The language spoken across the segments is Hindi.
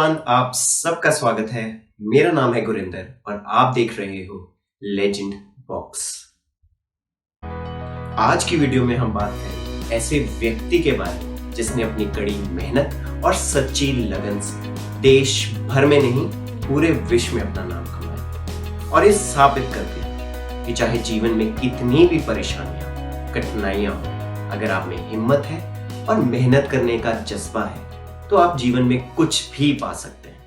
एवरीवन, आप सबका स्वागत है। मेरा नाम है गुरिंदर और आप देख रहे हो लेजेंड बॉक्स। आज की वीडियो में हम बात करें ऐसे व्यक्ति के बारे में जिसने अपनी कड़ी मेहनत और सच्ची लगन से देश भर में नहीं पूरे विश्व में अपना नाम कमाया और ये साबित कर दिया कि चाहे जीवन में कितनी भी परेशानियां कठिनाइयां हो, अगर आप में हिम्मत है और मेहनत करने का जज्बा है तो आप जीवन में कुछ भी पा सकते हैं।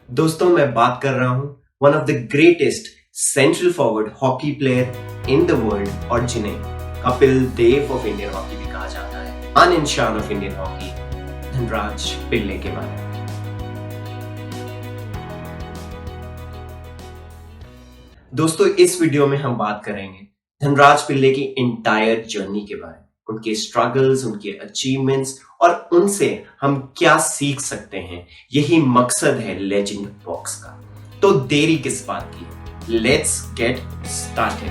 दोस्तों, मैं बात कर रहा हूं one of the greatest central forward hockey player in the world और जिन्हें Kapil Dev of Indian hockey भी कहा जाता है, आन इन शान of Indian hockey, Dhanraj Pillay के बारे में। दोस्तों, इस वीडियो में हम बात करेंगे धनराज पिल्ले की एंटायर जर्नी के बारे में, उनके स्ट्रगल्स, उनके अचीवमेंट्स और उनसे हम क्या सीख सकते हैं। यही मकसद है लेजेंड बॉक्स का। तो देरी किस बात की, let's get started.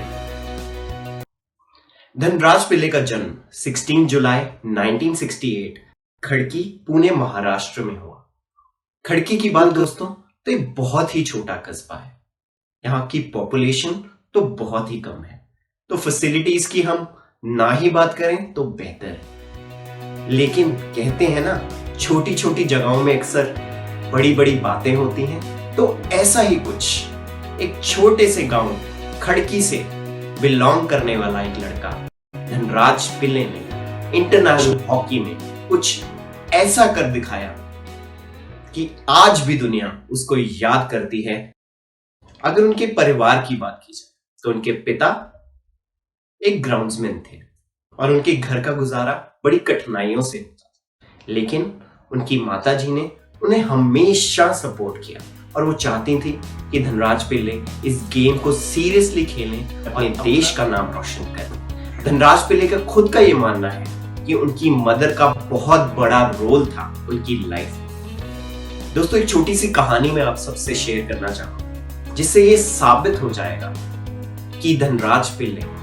Dhanraj Pillay का जन्म 16 जुलाई 1968 खड़की, पुणे, महाराष्ट्र में हुआ। खड़की की बात दोस्तों तो ये बहुत ही छोटा कस्बा है। यहाँ की पॉपुलेशन तो बहुत ही कम है, तो फैसिलिटीज की हम ना ही बात करें तो बेहतर है। लेकिन कहते हैं ना, छोटी छोटी जगहों में अक्सर बड़ी बड़ी बातें होती हैं। तो ऐसा ही कुछ एक छोटे से गांव खड़की से बिलोंग करने वाला एक लड़का धनराज पिल्ले ने इंटरनेशनल हॉकी में कुछ ऐसा कर दिखाया कि आज भी दुनिया उसको याद करती है। अगर उनके परिवार की बात की जाए तो उनके पिता एक ग्राउंड्समैन थे और उनके घर का गुजारा बड़ी कठिनाइयों से होता था, लेकिन उनकी माताजी ने उन्हें हमेशा सपोर्ट किया और वो चाहती थी कि धनराज पिल्ले इस गेम को सीरियसली खेलें, अपने देश का नाम रोशन करें। धनराज पिल्ले का खुद का ये मानना है कि उनकी मदर का बहुत बड़ा रोल था उनकी लाइफ में। दोस्तों, एक छोटी सी कहानी मैं आप सबसे शेयर करना चाहूंगा जिससे ये साबित हो जाएगा कि धनराज पिल्ले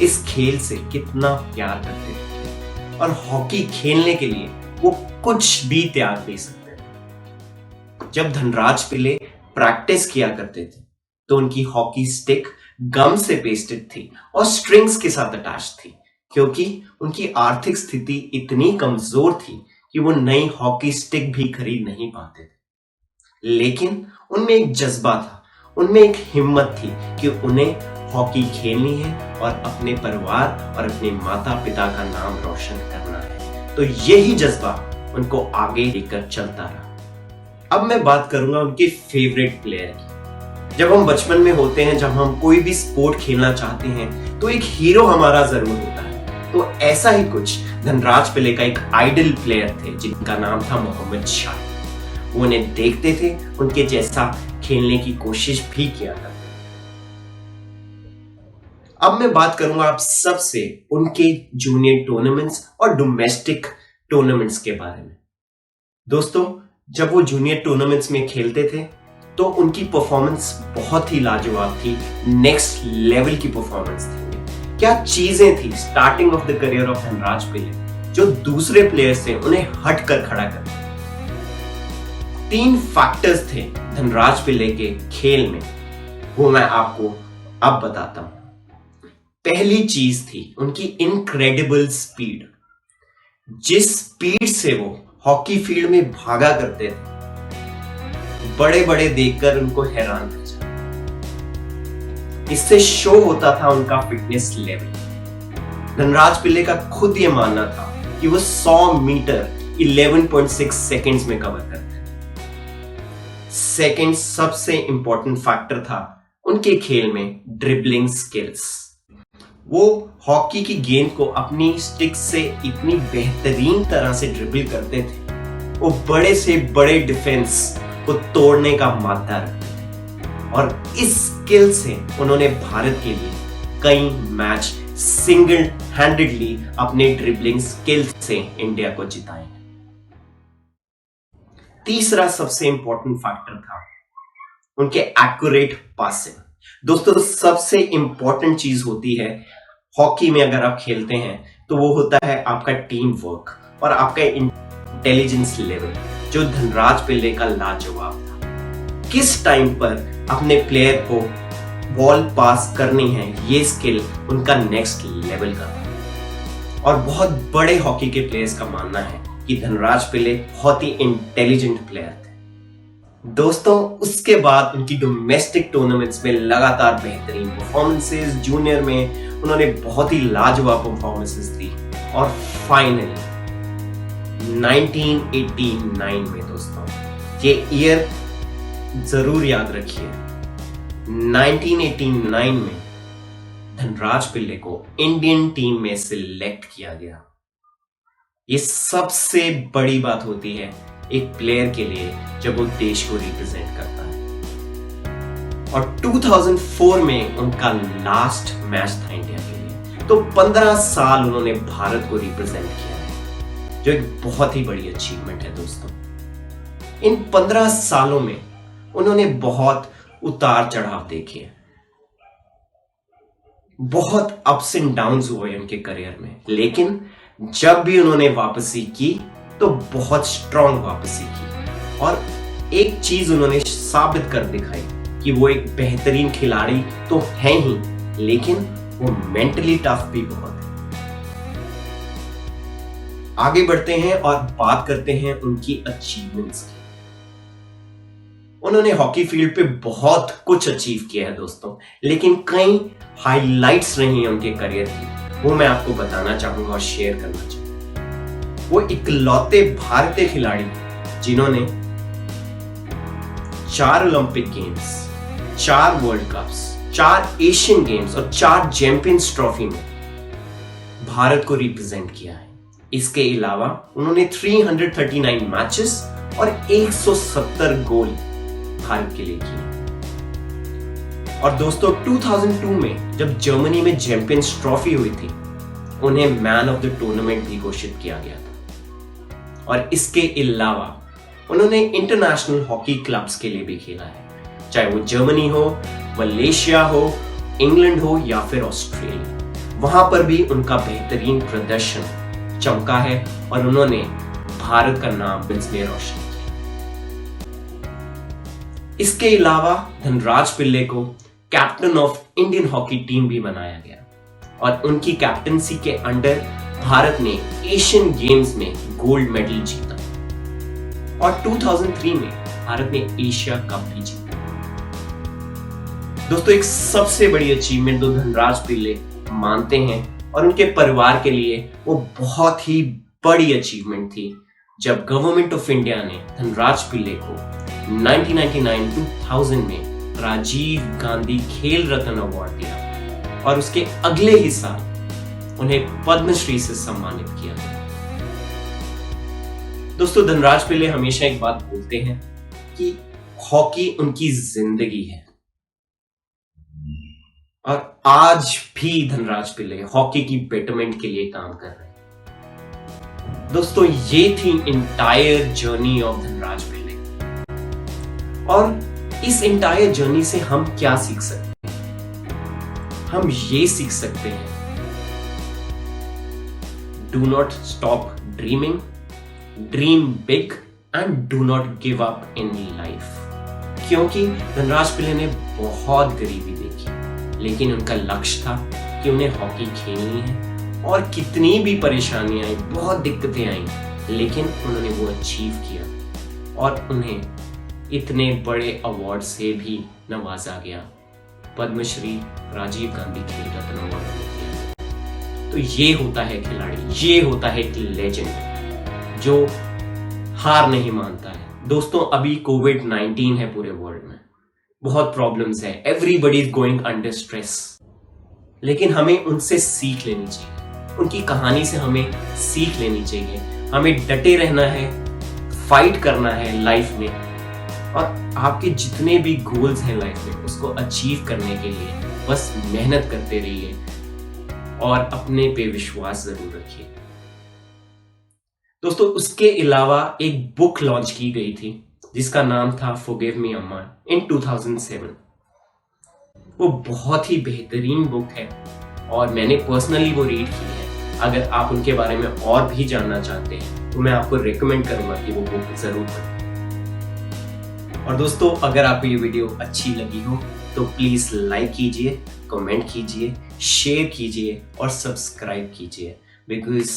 इस खेल से कितना प्यार करते थे और हॉकी खेलने के लिए वो कुछ भी त्याग दे सकते थे। जब धनराज पिल्ले प्रैक्टिस किया करते थे तो उनकी हॉकी स्टिक गम से पेस्टेड थी और स्ट्रिंग्स के साथ अटैच थी, क्योंकि उनकी आर्थिक स्थिति इतनी कमजोर थी कि वो नई हॉकी स्टिक भी खरीद नहीं पाते थे। लेकिन उनमें एक जज्बा था, उनमें एक हिम्मत थी कि उन्हें हॉकी खेलनी है और अपने परिवार और अपने माता पिता का नाम रोशन करना है। तो यही जज्बा उनको आगे लेकर चलता रहा। अब मैं बात करूंगा उनके फेवरेट प्लेयर की। जब हम बचपन में होते हैं, जब हम कोई भी स्पोर्ट खेलना चाहते हैं तो एक हीरो हमारा जरूर होता है। तो ऐसा ही कुछ धनराज पिल्ले का एक आइडल प्लेयर थे जिनका नाम था मोहम्मद शाह। वो उन्हें देखते थे, उनके जैसा खेलने की कोशिश भी किया करते। अब मैं बात करूंगा आप सबसे उनके जूनियर टूर्नामेंट्स और डोमेस्टिक टूर्नामेंट्स के बारे में। दोस्तों, जब वो जूनियर टूर्नामेंट्स में खेलते थे तो उनकी परफॉर्मेंस बहुत ही लाजवाब थी, नेक्स्ट लेवल की परफॉर्मेंस थी। क्या चीजें थी starting of the career of Dhanraj Pillay जो दूसरे प्लेयर से उन्हें हट कर खड़ा कर। 3 फैक्टर्स थे धनराज पिल्ले के खेल में, वो मैं आपको अब बताता हूं। पहली चीज थी उनकी इनक्रेडिबल स्पीड। जिस स्पीड से वो हॉकी फील्ड में भागा करते थे, बड़े बड़े देखकर उनको हैरान रह जाते। इससे शो होता था उनका फिटनेस लेवल। धनराज पिल्ले का खुद ये मानना था कि वो 100 मीटर 11.6 सेकेंड्स में कवर करते। सेकेंड सबसे इंपॉर्टेंट फैक्टर था उनके खेल में ड्रिबलिंग स्किल्स। वो हॉकी की गेंद को अपनी स्टिक से इतनी बेहतरीन तरह से ड्रिबल करते थे, वो बड़े से बड़े डिफेंस को तोड़ने का मादा रखते। और इस स्किल से उन्होंने भारत के लिए कई मैच सिंगल हैंडेडली अपने ड्रिबलिंग स्किल से इंडिया को जिताए। तीसरा सबसे इंपॉर्टेंट फैक्टर था उनके एक्यूरेट पासिंग। दोस्तों, सबसे इंपॉर्टेंट चीज होती है हॉकी में अगर आप खेलते हैं तो वो होता है आपका टीम वर्क और आपका इंटेलिजेंस लेवल। जो धनराज पिल्ले का लाजवाब था। किस टाइम पर अपने प्लेयर को बॉल पास करनी है, ये स्किल उनका नेक्स्ट लेवल का था। और बहुत बड़े हॉकी के प्लेयर्स का मानना है कि धनराज पिल्ले बहुत ही इंटेलिजेंट प्लेयर थे। दोस्तों, उसके बाद उनकी डोमेस्टिक टूर्नामेंट्स में लगातार बेहतरीन परफॉर्मेंसेस, जूनियर में उन्होंने बहुत ही लाजवाब परफॉर्मेंसेस दी और फाइनली 1989 में दोस्तों, ये ईयर जरूर याद रखिए, 1989 में धनराज पिल्ले को इंडियन टीम में सिलेक्ट किया गया। ये सबसे बड़ी बात होती है एक प्लेयर के लिए जब वो देश को रिप्रेजेंट करता है। और 2004 में उनका लास्ट मैच था इंडिया के लिए। तो 15 साल उन्होंने भारत को रिप्रेजेंट किया है, जो एक बहुत ही बड़ी अचीवमेंट है दोस्तों। इन 15 सालों में उन्होंने बहुत उतार चढ़ाव देखे, बहुत अप्स एंड डाउन्स हुए उनके करियर में, लेकिन जब भी उन्होंने वापसी की तो बहुत स्ट्रांग वापसी की। और एक चीज उन्होंने साबित कर दिखाई कि वो एक बेहतरीन खिलाड़ी तो है ही, लेकिन वो मेंटली टफ भी बहुत है। आगे बढ़ते हैं और बात करते हैं उनकी अचीवमेंट्स की। उन्होंने हॉकी फील्ड पे बहुत कुछ अचीव किया है दोस्तों, लेकिन कई हाइलाइट्स रही हैं उनके करियर की, वो मैं आपको बताना चाहूंगा और शेयर करना चाहूंगा। वो इकलौते भारतीय खिलाड़ी जिन्होंने 4 Olympic games, 4 world cups, 4 Asian games और 4 चैंपियंस ट्रॉफी में भारत को रिप्रेजेंट किया है। इसके अलावा उन्होंने 339 मैचेस और 170 गोल भारत के लिए किए। और दोस्तों, 2002 में जब जर्मनी में चैंपियंस ट्रॉफी हुई थी, उन्हें मैन ऑफ द टूर्नामेंट भी घोषित किया गया था। और इसके अलावा उन्होंने इंटरनेशनल हॉकी क्लब्स के लिए भी खेला है, चाहे वो जर्मनी हो, मलेशिया हो, इंग्लैंड हो या फिर ऑस्ट्रेलिया। वहां पर भी उनका बेहतरीन प्रदर्शन चमका है और उन्होंने भारत का नाम इसमें रोशन किया। इसके अलावा धनराज पिल्ले को captain of Indian hockey team भी बनाया गया और उनकी कैप्टनसी के अंडर भारत ने एशियन गेम्स में गोल्ड मेडल जीता और 2003 में भारत ने एशिया कप भी जीता। दोस्तों, एक सबसे बड़ी अचीवमेंट जो धनराज पिल्ले मानते हैं और उनके परिवार के लिए वो बहुत ही बड़ी अचीवमेंट थी जब गवर्नमेंट ऑफ इंडिया ने धनराज पिल्ले को 1999-2000 में राजीव गांधी खेल रत्न अवार्ड दिया और उसके अगले ही साल उन्हें पद्मश्री से सम्मानित किया गया। दोस्तों, धनराज पिल्ले हमेशा एक बात बोलते हैं कि हॉकी उनकी जिंदगी है और आज भी धनराज पिल्ले हॉकी की बेटरमेंट के लिए काम कर रहे हैं। दोस्तों, ये थी इंटायर जर्नी ऑफ धनराज पिल्ले और इस इंटायर जर्नी से हम क्या सीख सकते हैं? हम ये सीख सकते हैं, do not stop dreaming, dream big and do not give up in life. क्योंकि धनराज पिल्ले ने बहुत गरीबी देखी, लेकिन उनका लक्ष्य था कि उन्हें हॉकी खेलनी है और कितनी भी परेशानियां आई, बहुत दिक्कतें आई, लेकिन उन्होंने वो अचीव किया और उन्हें इतने बड़े अवार्ड से भी नवाजा गया। पद्मश्री, राजीव गांधी खेल रत्न अवार्ड दिया। तो ये होता है खिलाड़ी, ये होता है एक लेजेंड जो हार नहीं मानता है। दोस्तों, अभी कोविड-19 है पूरे वर्ल्ड में, बहुत प्रॉब्लम्स है, everybody is going under stress, लेकिन हमें उनसे सीख लेनी चाहिए, उनकी कहानी से हमें सीख लेनी चाहिए। हमें डटे रहना है, फाइट करना है लाइफ में और आपके जितने भी गोल्स हैं लाइफ में उसको अचीव करने के लिए बस मेहनत करते रहिए और अपने पे विश्वास जरूर रखिए। दोस्तों, उसके अलावा एक बुक लॉन्च की गई थी जिसका नाम था फॉरगिव मी अम्मा इन 2007। वो बहुत ही बेहतरीन बुक है और मैंने पर्सनली वो रीड की है अगर आप उनके बारे में और भी जानना चाहते हैं तो मैं आपको रिकमेंड करूंगा कि वो बुक जरूर पढ़ें। और दोस्तों, अगर आपको ये वीडियो अच्छी लगी हो तो प्लीज लाइक कीजिए, कमेंट कीजिए, शेयर कीजिए और सब्सक्राइब कीजिए, बिकॉज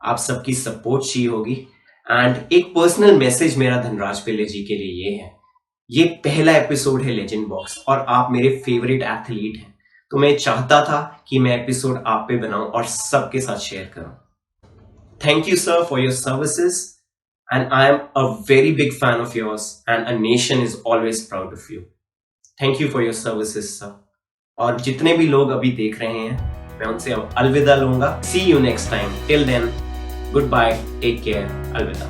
आप सबकी सपोर्ट चाहिए होगी। एंड एक पर्सनल मैसेज मेरा धनराज पिल्ले जी के लिए ये है, ये पहला एपिसोड है लेजेंड बॉक्स और आप मेरे फेवरेट एथलीट हैं, तो मैं चाहता था कि मैं एपिसोड आप पे बनाऊं और सबके साथ शेयर करूं। Thank you, sir, for your services. And I am a very big fan of yours, and a nation is always proud of you. Thank you for your services, sir. और जितने भी लोग अभी देख रहे हैं, मैं उनसे अब अलविदा लूंगा। See you next time. Till then, goodbye, take care, अलविदा।